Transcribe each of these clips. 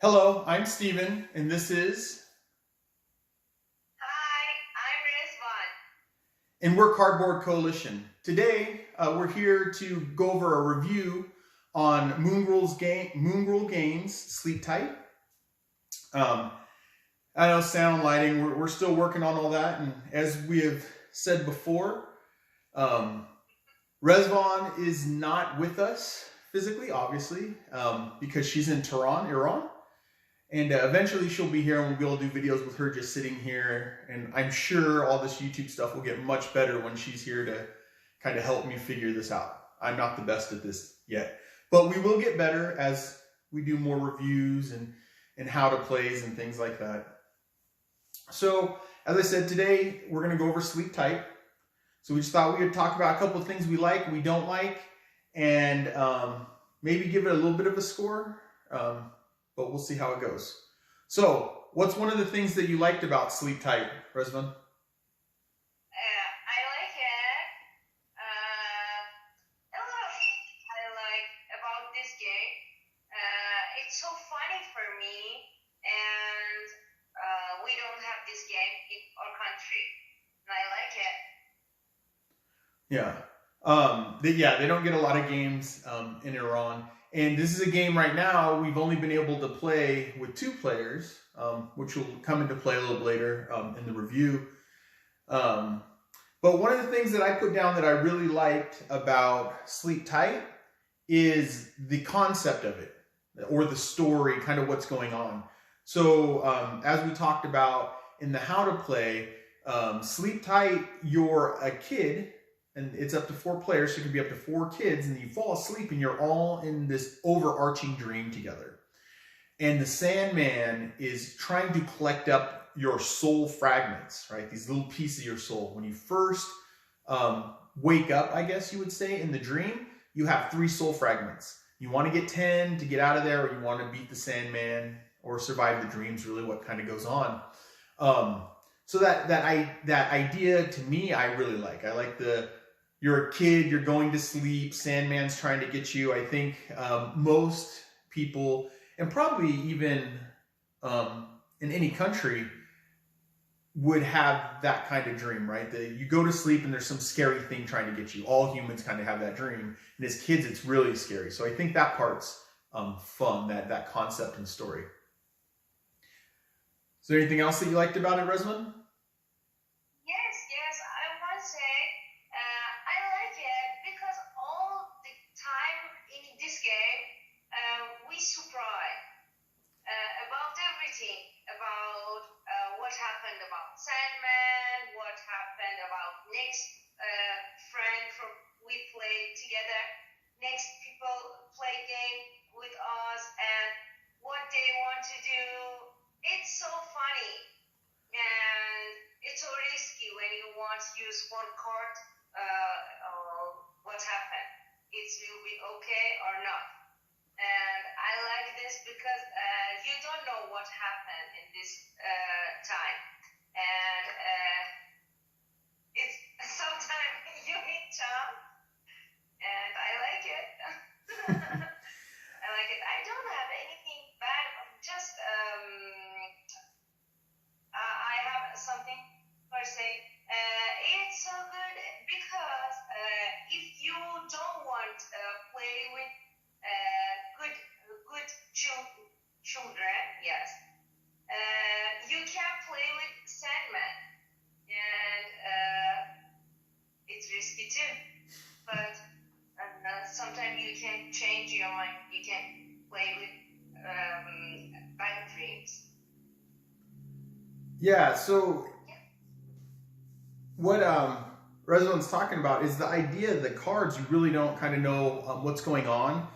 Hello, I'm Steven, and this is... Hi, I'm Rizwan. And we're Cardboard Coalition. Today, we're here to go over a review on Moongrel Games, Sleep Tight. I know sound lighting, we're still working on all that, and as we have said before, Rizwan is not with us physically, obviously, because she's in Tehran, Iran. And eventually she'll be here and we'll be able to do videos with her just sitting here. And I'm sure all this YouTube stuff will get much better when she's here to kind of help me figure this out. I'm not the best at this yet. But we will get better as we do more reviews and how to plays and things like that. So, as I said, today we're going to go over Sleep Tight. So we just thought we would talk about a couple of things we like, we don't like, and maybe give it a little bit of a score. But we'll see how it goes. So, what's one of the things that you liked about Sleep Tight, Rizwan? I like it. A lot of things I like about this game. It's so funny for me, and we don't have this game in our country, and I like it. Yeah. They don't get a lot of games in Iran. And this is a game right now we've only been able to play with 2 players, which will come into play a little later in the review. But one of the things that I put down that I really liked about Sleep Tight is the concept of it, or the story, kind of what's going on. So as we talked about in the how to play, Sleep Tight, you're a kid, and it's up to 4 players, so it can be up to 4 kids, and you fall asleep and you're all in this overarching dream together. And the Sandman is trying to collect up your soul fragments, right? These little pieces of your soul. When you first wake up, I guess you would say, in the dream, you have 3 soul fragments. You want to get 10 to get out of there, or you want to beat the Sandman or survive the dreams, really what kind of goes on. So that idea, to me, I really like. I like you're a kid, you're going to sleep, Sandman's trying to get you. I think most people, and probably even in any country, would have that kind of dream, right? That you go to sleep and there's some scary thing trying to get you. All humans kind of have that dream. And as kids, it's really scary. So I think that part's fun, that concept and story. Is there anything else that you liked about it, Rizwan? Yes, I want to say I like it because all the time in this game we surprise about everything, about what happened about Sandman, what happened about next friend from we play together, next people play game with us, and what they want to do. It's so funny, and it's so risky when you want to use one card. What happened? It will be okay or not. And I like this because you don't know what happened in this time, and it's sometimes you need time, and I like it. I like it. I don't have anything bad. Just I have something per se. It's so good because if you don't want to play with good children, yes, you can play with Sandman, and it's risky too. But sometimes you can change your mind. You can play with bad dreams. Yeah, so what Rizwan's talking about is the idea of the cards. You really don't kind of know what's going on.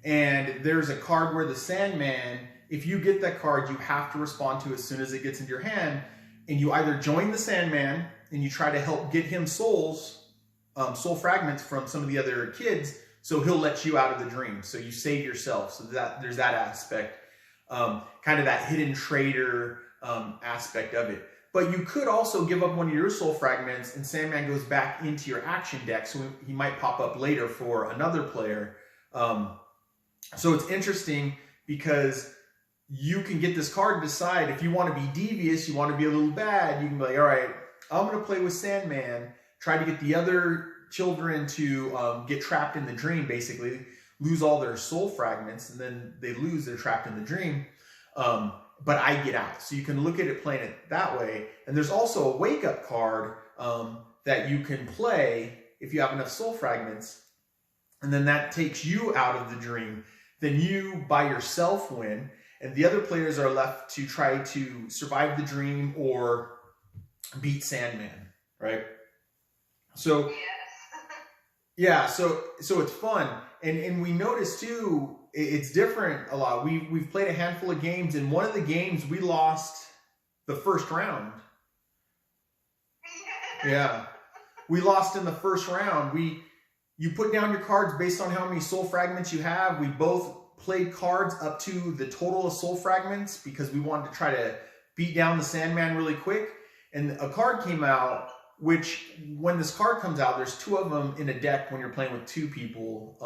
And there's a card where the Sandman, if you get that card, you have to respond to as soon as it gets into your hand. And you either join the Sandman and you try to help get him soul fragments from some of the other kids, so he'll let you out of the dream. So you save yourself. So that there's that aspect, kind of that hidden traitor aspect of it. But you could also give up one of your soul fragments and Sandman goes back into your action deck, so he might pop up later for another player. So it's interesting because you can get this card and decide if you want to be devious, you want to be a little bad, you can be like, all right, I'm going to play with Sandman, try to get the other children to get trapped in the dream, basically, lose all their soul fragments, and then they lose, they're trapped in the dream. But I get out. So you can look at it playing it that way. And there's also a wake-up card that you can play if you have enough soul fragments. And then that takes you out of the dream. Then you, by yourself, win. And the other players are left to try to survive the dream or beat Sandman, right? So, yeah, so it's fun. And we noticed, too, it's different a lot. We've played a handful of games, and one of the games we lost the first round. Yeah, we lost in the first round. You put down your cards based on how many soul fragments you have. We both played cards up to the total of soul fragments because we wanted to try to beat down the Sandman really quick. And a card came out, which when this card comes out, there's 2 of them in a deck when you're playing with 2 people,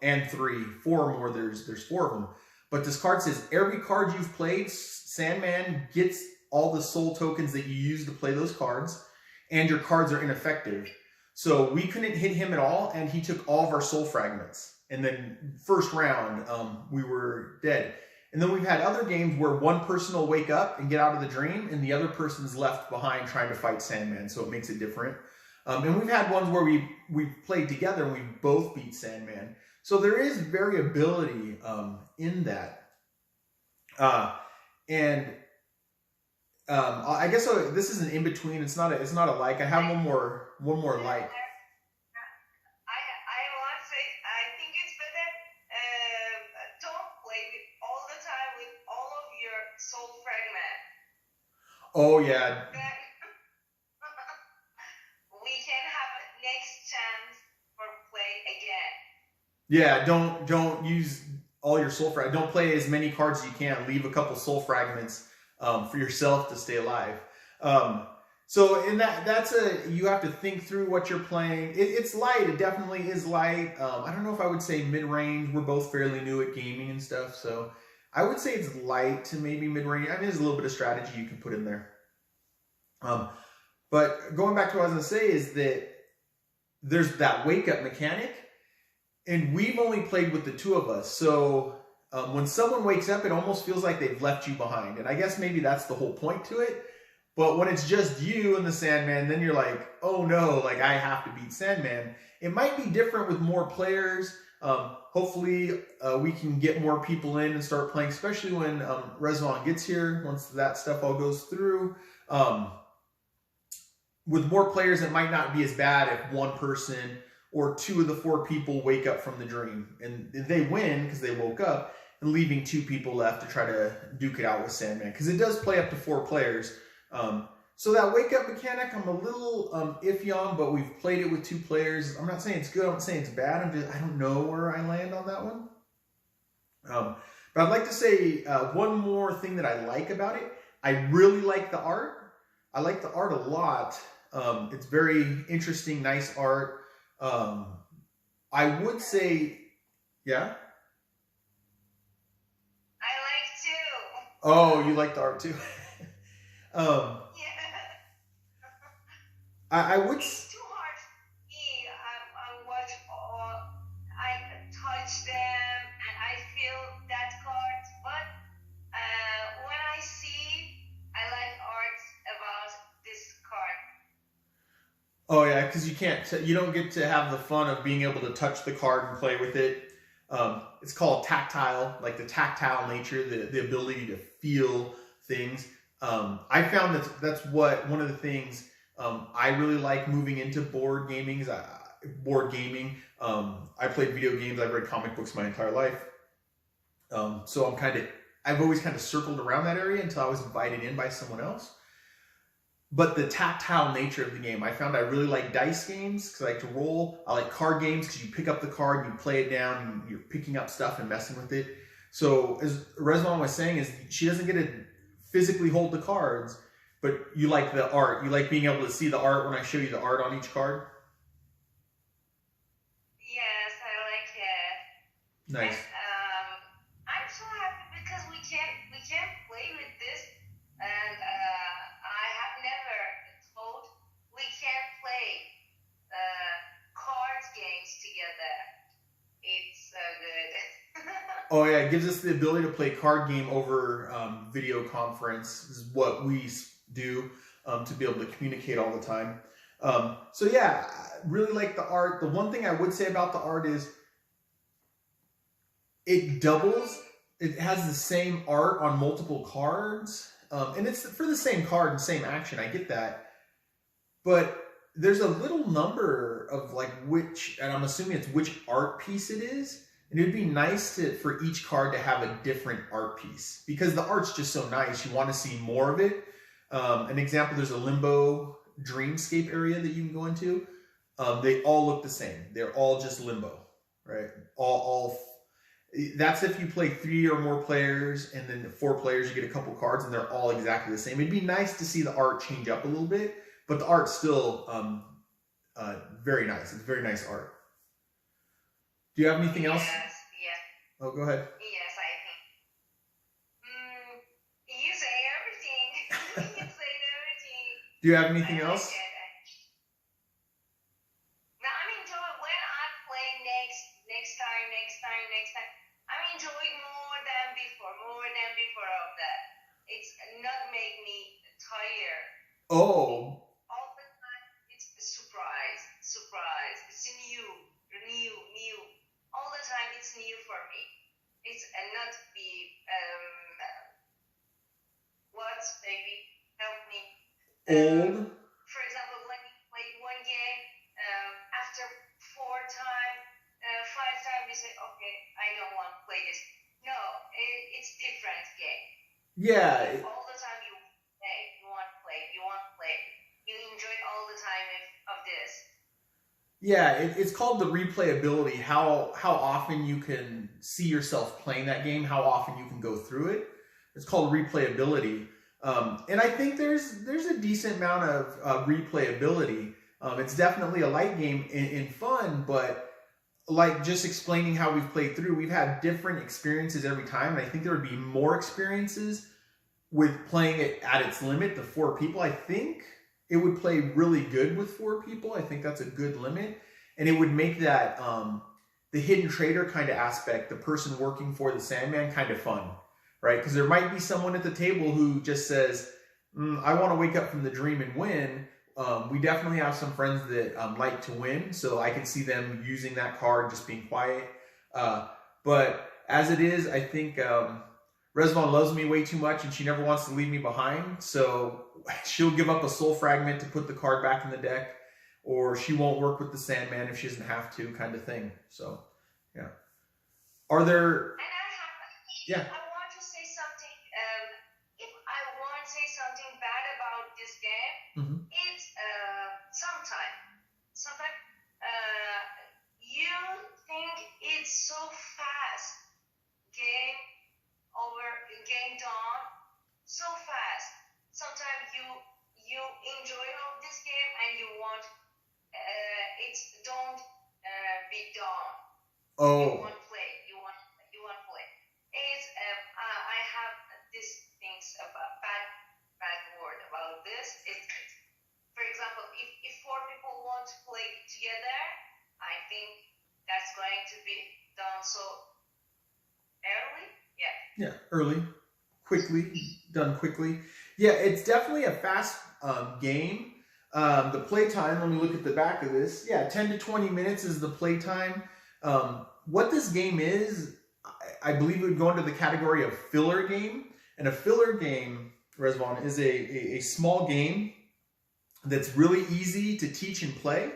and 3, 4 or more, there's 4 of them. But this card says every card you've played, Sandman gets all the soul tokens that you use to play those cards, and your cards are ineffective. So we couldn't hit him at all, and he took all of our soul fragments. And then first round, we were dead. And then we've had other games where one person will wake up and get out of the dream, and the other person's left behind trying to fight Sandman, so it makes it different. And we've had ones where we've played together and we both beat Sandman. So there is variability in that. I guess this is an in-between. It's not a like. I have one more like. Oh yeah. We can have a next chance for play again. Yeah, don't use all your soul fragments. Don't play as many cards as you can. Leave a couple soul fragments for yourself to stay alive. So in that's you have to think through what you're playing. It's light. It definitely is light. I don't know if I would say mid-range. We're both fairly new at gaming and stuff, so I would say it's light to maybe mid-range. I mean, there's a little bit of strategy you can put in there. But going back to what I was going to say is that there's that wake-up mechanic, and we've only played with the 2 of us. So when someone wakes up, it almost feels like they've left you behind. And I guess maybe that's the whole point to it. But when it's just you and the Sandman, then you're like, oh no, like I have to beat Sandman. It might be different with more players. Hopefully we can get more people in and start playing, especially when Rezvan gets here, once that stuff all goes through. With more players, it might not be as bad if one person or 2 of the 4 people wake up from the dream. And they win because they woke up, and leaving 2 people left to try to duke it out with Sandman. Because it does play up to 4 players. So that wake-up mechanic, I'm a little iffy on, but we've played it with 2 players. I'm not saying it's good, I'm not saying it's bad. I don't know where I land on that one. But I'd like to say one more thing that I like about it. I really like the art. I like the art a lot. It's very interesting, nice art. I would say, yeah? I like too. Oh, you like the art too? Yeah. I would... It's too hard for me. I watch all, I touch them, and I feel that card. But when I see, I like art about this card. Oh yeah, because you don't get to have the fun of being able to touch the card and play with it. It's called tactile, like the tactile nature, the ability to feel things. I found that's one of the things I really like moving into board gaming. I played video games. I've read comic books my entire life. So I've always kind of circled around that area until I was invited in by someone else. But the tactile nature of the game, I found I really like dice games because I like to roll. I like card games because you pick up the card, you play it down, and you're picking up stuff and messing with it. So as Rezvan was saying, is she doesn't get to physically hold the cards, but you like the art. You like being able to see the art when I show you the art on each card. Yes, I like it. Nice. And, I'm so happy because we we can play with this, and I have never thought we can play card games together. It's so good. Oh yeah, it gives us the ability to play card game over video conference. This is what we do to be able to communicate all the time. So yeah, I really like the art. The one thing I would say about the art is it doubles. It has the same art on multiple cards, and it's for the same card and same action. I get that, but there's a little number of like which, and I'm assuming it's which art piece it is. And it would be nice for each card to have a different art piece because the art's just so nice. You want to see more of it. An example, there's a Limbo Dreamscape area that you can go into. They all look the same. They're all just Limbo, right? That's if you play 3 or more players, and then 4 players, you get a couple cards, and they're all exactly the same. It'd be nice to see the art change up a little bit, but the art's still very nice. It's very nice art. Do you have anything else? Yes, yes. Oh, go ahead. Yes, I think. You say everything. You say everything. Do you have anything else? Now I'm enjoying when I play next time. I'm enjoying more than before of that. It's not make me tired. Oh. All the time, it's a surprise. It's new. All the time, it's new for me. It's not be what maybe help me. Old. For example, when you play one game, after 5 times, you say, okay, I don't want to play this. No, it's different game. Yeah. All the time you want to play. You enjoy all the time of this. Yeah, it's called the replayability. How often you can see yourself playing that game, how often you can go through it. It's called replayability. And I think there's a decent amount of replayability. It's definitely a light game in fun, but like just explaining how we've played through, we've had different experiences every time. And I think there would be more experiences with playing it at its limit, the 4 people. I think it would play really good with 4 people. I think that's a good limit. And it would make that, the hidden trader kind of aspect, the person working for the Sandman, kind of fun, right? Because there might be someone at the table who just says, I want to wake up from the dream and win. We definitely have some friends that like to win, so I can see them using that card, just being quiet. But as it is, I think Resvon loves me way too much, and she never wants to leave me behind. So she'll give up a soul fragment to put the card back in the deck, or she won't work with the Sandman if she doesn't have to, kind of thing. So, yeah. Are there? And Yeah. I want to say something. If I want to say something bad about this game, it's sometimes you think it's so fast. Game done so fast. Sometimes you enjoy of this game and you want it's don't be done. Oh. You want play. It's I have these things about bad word about this. For example, if 4 people want to play together, I think that's going to be done so early. Yeah, early, done quickly. Yeah, it's definitely a fast game. The playtime, let me look at the back of this. Yeah, 10 to 20 minutes is the playtime. What this game is, I believe it would go into the category of filler game. And a filler game, Resvon, is a small game that's really easy to teach and play.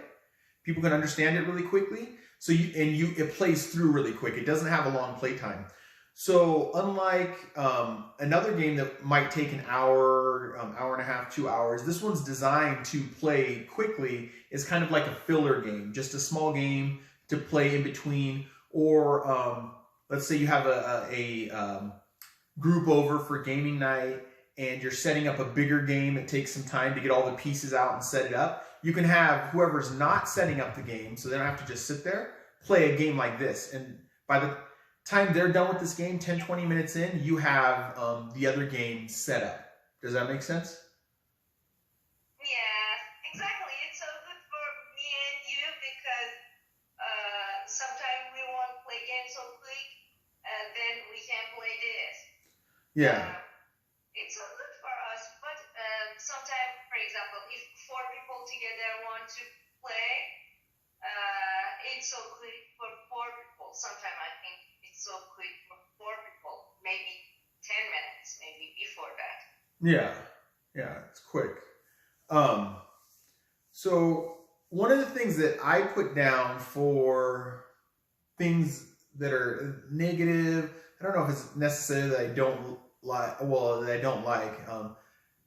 People can understand it really quickly. So it plays through really quick. It doesn't have a long playtime. So unlike another game that might take an hour, hour and a half, 2 hours, this one's designed to play quickly. It's kind of like a filler game, just a small game to play in between. Or let's say you have a group over for gaming night and you're setting up a bigger game. It takes some time to get all the pieces out and set it up. You can have whoever's not setting up the game, so they don't have to just sit there, play a game like this. And time they're done with this game, 10, 20 minutes in, you have the other game set up. Does that make sense? Yeah, exactly. It's so good for me and you because sometimes we want to play games so quick, and then we can play this. Yeah. It's so good for us, but sometimes, for example, if four people together want to play, it's so quick for four people. Sometimes I think it's so quick for four people, maybe 10 minutes, maybe before that. Yeah, it's quick. So one of the things that I put down for things that are negative, I don't know if it's necessarily that I don't like,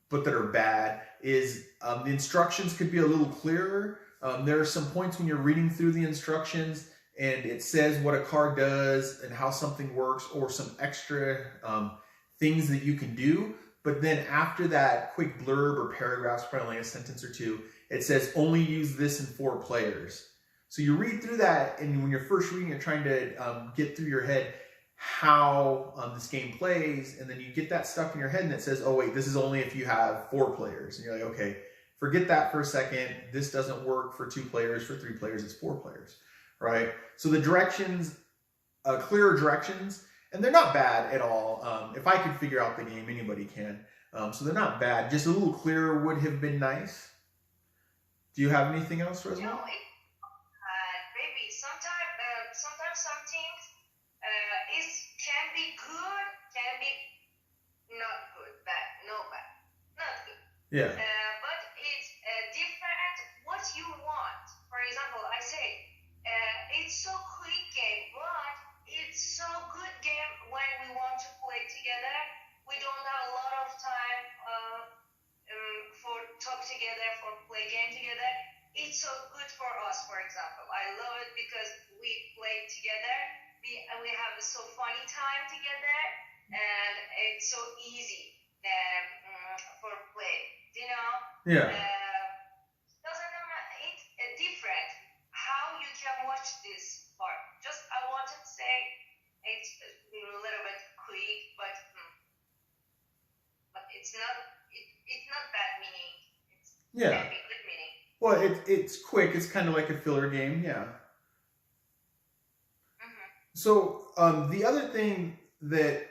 but that are bad, is the instructions could be a little clearer. There are some points when you're reading through the instructions and it says what a card does and how something works, or some extra things that you can do. But then after that quick blurb or paragraphs, probably only a sentence or two, it says only use this in 4 players. So you read through that, and when you're first reading, you're trying to get through your head how this game plays, and then you get that stuck in your head, and it says, oh wait, this is only if you have 4 players. And you're like, okay, forget that for a second. This doesn't work for 2 players. For 3 players, it's 4 players, right? So the directions, clearer directions, and they're not bad at all. If I could figure out the game, anybody can. So they're not bad. Just a little clearer would have been nice. Do you have anything else, Rosemary? No, maybe sometimes some things can be good, can be not good, bad, not good. Yeah. But it's different what you want. For example, I say it's so quick game, but it's so good game when we want to play together. We don't have a lot of time for talk together, for play game together. It's so good for us, for example. I love it because we play together. We have so funny time together, and it's so easy for play. You know? Yeah. Doesn't matter. It's different how you can watch this part. Just I wanted to say it's a little bit quick, but it's not bad meaning. It's can be good meaning. Well, it's quick. It's kind of like a filler game. Yeah. So the other thing that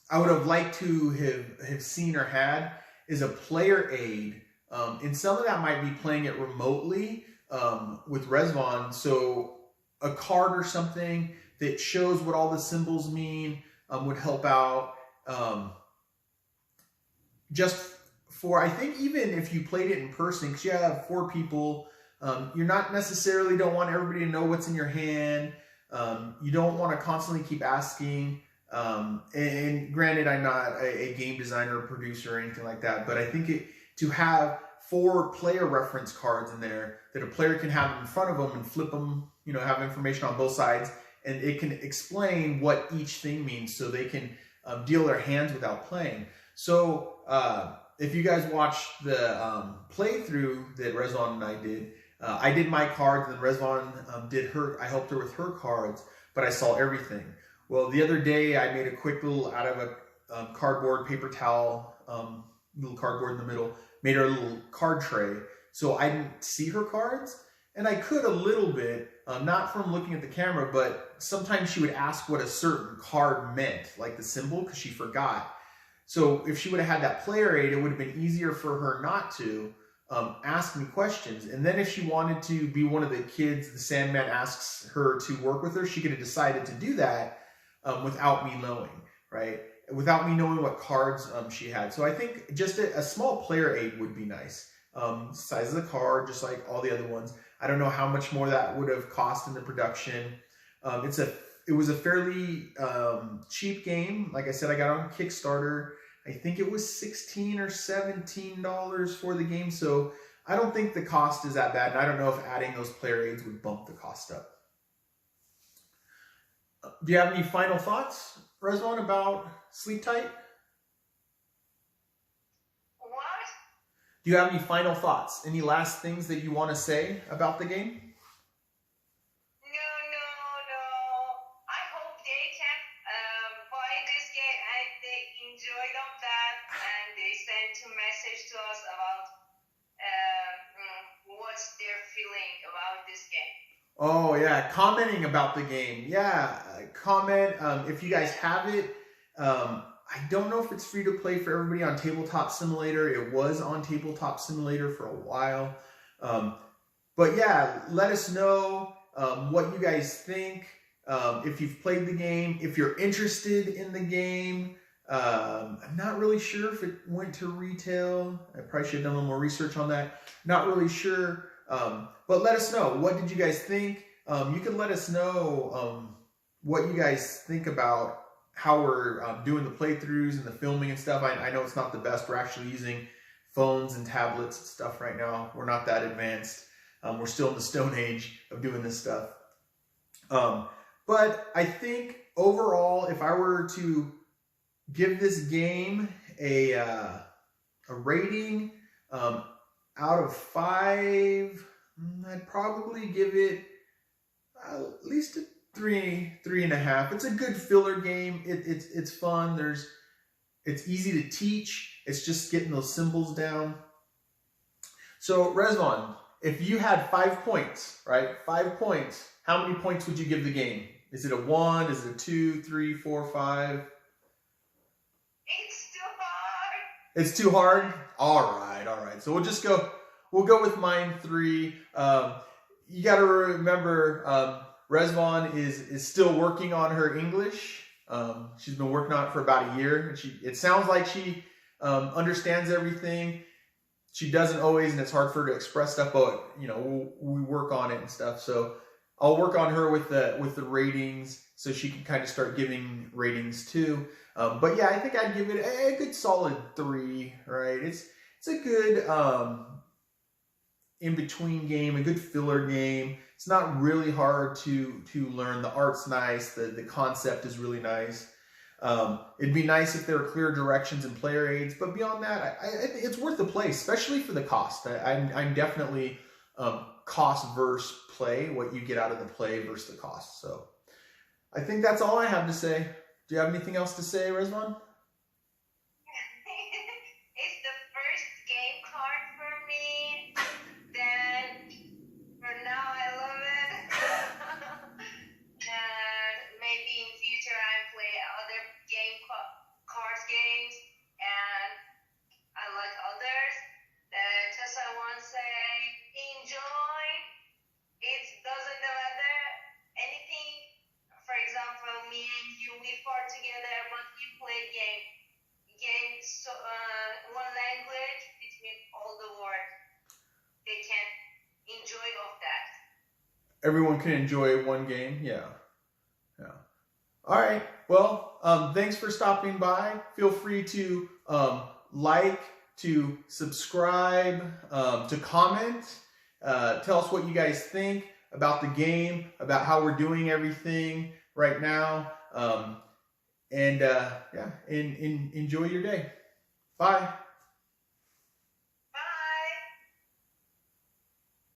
I would have liked to have seen or had is a player aid. And some of that might be playing it remotely with Resvon. So a card or something that shows what all the symbols mean would help out. Just for, I think even if you played it in person, because you have 4 people, you're not necessarily don't want everybody to know what's in your hand. You don't want to constantly keep asking. And granted, I'm not a game designer or producer or anything like that, but I think to have 4 player reference cards in there that a player can have in front of them and flip them, you know, have information on both sides, and it can explain what each thing means so they can deal their hands without playing. So if you guys watched the playthrough that Resvon and I did my cards, and Resvon did her. I helped her with her cards, but I saw everything. Well, the other day I made a quick little out of a cardboard paper towel, little cardboard in the middle, made her a little card tray, so I didn't see her cards, and I could a little bit, not from looking at the camera, but sometimes she would ask what a certain card meant, like the symbol, because she forgot. So if she would have had that player aid, it would have been easier for her not to ask me questions. And then if she wanted to be one of the kids the Sandman asks her to work with her, she could have decided to do that without me knowing, right? Without me knowing what cards she had. So I think just a small player aid would be nice. Size of the card, just like all the other ones. I don't know how much more that would have cost in the production. It was a fairly cheap game. Like I said, I got on Kickstarter. I think it was $16 or $17 for the game. So I don't think the cost is that bad. And I don't know if adding those player aids would bump the cost up. Do you have any final thoughts, Resvon, about Sleep Tight? What? Do you have any final thoughts? Any last things that you want to say about the game? No. I hope they can enjoyed of that, and they sent a message to us about what's their feeling about this game. Oh yeah, commenting about the game. Yeah, comment if you guys have it. I don't know if it's free to play for everybody on Tabletop Simulator. It was on Tabletop Simulator for a while. But yeah, let us know what you guys think. If you've played the game, if you're interested in the game. I'm not really sure if it went to retail. I probably should have done a little more research on that. Not really sure. But let us know. What did you guys think? You can let us know what you guys think about how we're doing the playthroughs and the filming and stuff. I know it's not the best. We're actually using phones and tablets and stuff right now. We're not that advanced. We're still in the Stone Age of doing this stuff. But I think overall, if I were to give this game a rating out of 5, I'd probably give it at least a 3.5. It's a good filler game. It's fun. It's easy to teach. It's just getting those symbols down. So Rezvan, if you had 5 points, right? 5 points. How many points would you give the game? Is it a 1? Is it a 2, 3, 4, 5? It's too hard. It's too hard? All right. So we'll go with mine 3. You got to remember, Rezvan is still working on her English. She's been working on it for about a year. It sounds like she understands everything. She doesn't always, and it's hard for her to express stuff, but we work on it and stuff. So I'll work on her with the ratings, so she can kind of start giving ratings too. But yeah, I think I'd give it a good solid 3. Right? It's a good in between game, a good filler game. It's not really hard to learn. The art's nice. The concept is really nice. It'd be nice if there were clear directions and player aids, but beyond that, I think it's worth the play, especially for the cost. I'm definitely cost versus play, what you get out of the play versus the cost. So I think that's all I have to say. Do you have anything else to say, Rezvan? It's the first game card for me. Then for now I love it. And maybe in future I play other cards games, and I like others. Just I want to say, enjoy. It doesn't matter anything. For example, me and you, we fought together, but we play game. So one language between all the world. They can enjoy of that. Everyone can enjoy one game. Yeah. All right. Well, thanks for stopping by. Feel free to like, to subscribe, to comment. Tell us what you guys think about the game, about how we're doing everything right now. And enjoy your day. Bye.